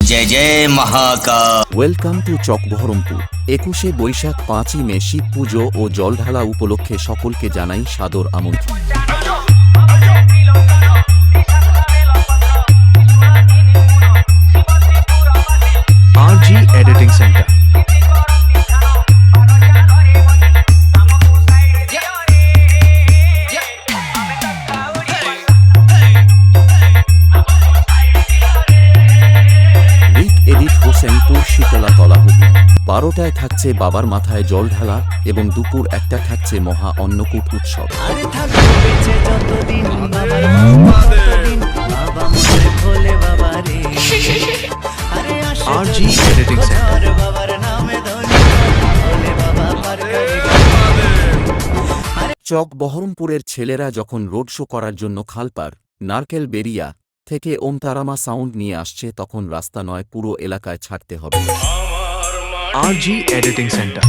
जय जय Mahakal. Welcome to চক বহরমপুর। 21শে বৈশাখ 5ই মে শিব পুজো ও জলঢালা উপলক্ষে সকলকে জানাই সাদর আমন্ত্রণ। RG Editing Center। Edit Hosenpur Shitala তলাহুবি। 12টায় থাকছে বাবার মাথায় জল ঢালা এবং দুপুর 1টা থাকছে মহা অন্নকূট উৎসব। RG Editing Center। চক বহরমপুরের ছেলেরা যখন রোড শো করার জন্য খালপার নারকেল বেরিয়া থেকে ওমতারামা সাউন্ড নিয়ে আসছে, তখন রাস্তা নয় পুরো এলাকায় ছাড়তে হবে। RG Editing Center।